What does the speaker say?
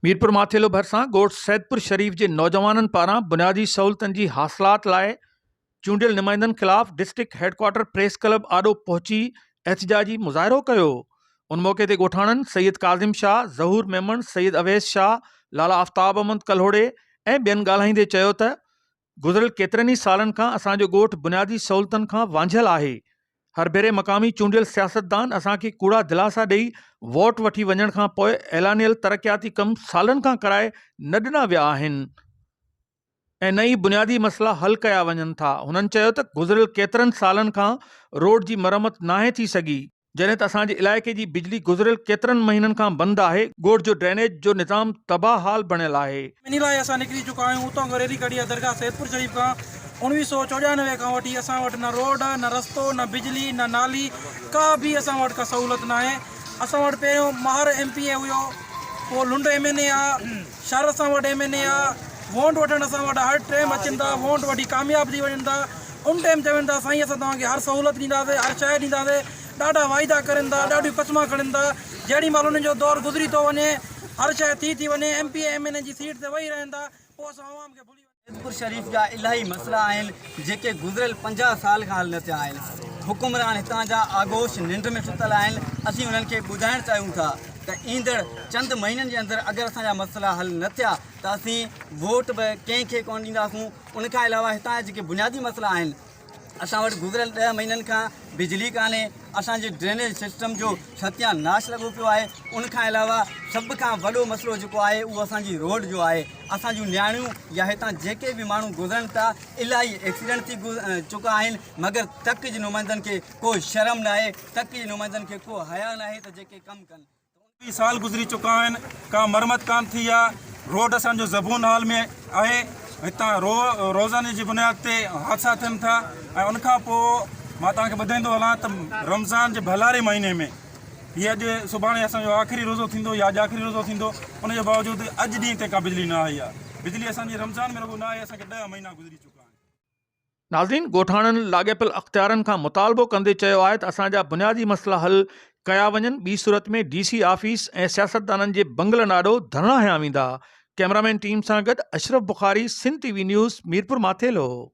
मीरपुर माथेलो भरिसां ॻोठ सैदपुर शरीफ़ जे नौजवाननि पारां बुनियादी सहूलतनि जी हासिलात लाइ चूंडियल नुमाइंदनि ख़िलाफ़ डिस्ट्रिक्ट हेडक्वार्टर प्रेस क्लब आॾो पहुची एहतिजाजी मुज़ाहिरो कयो। उन मौक़े ते ॻोठाणनि सैयद काज़िम शाह, ज़हूर मेमन, सैयद अवैस शाह, लाला आफ्ताब अहमद कल्होड़े ऐं ॿियनि ॻाल्हाईंदे चयो त गुज़िरियल केतिरनि ई सालनि खां असांजो ॻोठ बुनियादी सहूलतनि खां वांझियल आहे। हर भेरे मक़ामी चूंडियल सियासतदान असांखे कूड़ा दिलासा ॾेई वोट वठी वञण खां पोइ ऐलानियल तरक़ियाती कम सालनि खां कराए न ॾिना विया आहिनि ऐं नई बुनियादी मसइला हल कया वञनि था। हुननि चयो त गुज़िरियल केतिरनि सालनि खां रोड जी मरम्मत नाहे थी सघी, जॾहिं त असांजे इलाइक़े जी बिजली गुज़िरियल केतिरनि महीननि खां बंदि आहे। ॻोठ जो ड्रेनेज जो निज़ाम तबाह हाल बणियल आहे। इन लाइ असां निकिरी चुका आहियूं। उतां खां रैली कढी आहे दरगाह सैदपुर शरीफ़ खां। 1994 खां वठी असां वटि न रोड, न रस्तो, न बिजली, न नाली, का बि असां वटि का सहूलियत न आहे। असां वटि पहिरियों महार MP हुयो, पोइ लुंड MNA आहे, शहर असां वटि MNA आहे। वोट वठणु असां वटि हर टाइम अचनि था, वोट वठी कामयाबु थी वञनि था। उन टाइम चवनि था साईं असां तव्हांखे हर सहूलियत ॾींदासीं, हर शइ ॾींदासीं। ॾाढा वाइदा करनि था, ॾाढियूं क़स्मां खणनि था। जेॾी महिल उन्हनि जो दौरु गुज़री थो वञे, हर शइ थी वञे, MP MNA जी सीट ते वेही रहनि था, पोइ असां आवाम खे भुली सैदपुर शरीफ़ जा इलाही मसइला आहिनि जेके गुज़िरियल 50 साल खां हल न थिया आहिनि। हुकुमरान हितां जा आगोश निंड में सुतल आहिनि। असीं उन्हनि खे ॿुधाइणु चाहियूं था त ईंदड़ चंद महीननि जे अंदरि अगरि असांजा मसइला हल न थिया त असीं वोट बि कंहिंखे कोन ॾींदासीं। उनखां अलावा हितां जा जेके बुनियादी मसइला आहिनि, असां वटि गुज़िरियल 10 महीननि खां बिजली कान्हे, असांजे ड्रेनेज सिस्टम जो सत्यानाश लॻो पियो आहे। उनखां अलावा सभ खां वॾो मसइलो जेको आहे उहो असांजी रोड जो आहे। असांजूं नियाणियूं या हितां जेके बि माण्हू गुज़रनि था, इलाही एक्सीडेंट थी चुका आहिनि, मगर तक जे नुमाइंदनि खे को शर्म न आहे, तक जे नुमाइंदनि खे को हया न आहे त जेके कमु कनि। 20 साल गुज़री चुका आहिनि, का मरम्मत कान थी आहे। रोड असांजो ज़बून हाल में आहे। हितां रोज़ाने जी बुनियाद ते हादसा थियनि था। ऐं उनखां पोइ मां तव्हांखे ॿुधाईंदो हलां त रमज़ान जे भलारे महीने में हीअ अॼु सुभाणे असांजो आख़िरी रोज़ो थींदो या अॼु आख़िरी रोज़ो थींदो, उनजे बावजूदि अॼु ॾींहं ते का बिजली न आई आहे। बिजली असांजी रमज़ान में रुॻो न आहे, असांखे 10 महीना गुज़री चुका आहिनि। नाज़रीन, ॻोठाणनि लाॻापियल अख़्तियारनि खां मुतालबो कंदे चयो आहे त असांजा बुनियादी मसइला हल कया वञनि। ॿी सूरत में DC ऑफिस ऐं सियासतदाननि जे बंगलनि आॾो धरणा हया वेंदा। कैमरामैन टीम सां गॾु अशरफ बुखारी, सिंध TV न्यूज़, मीरपुर माथेलो।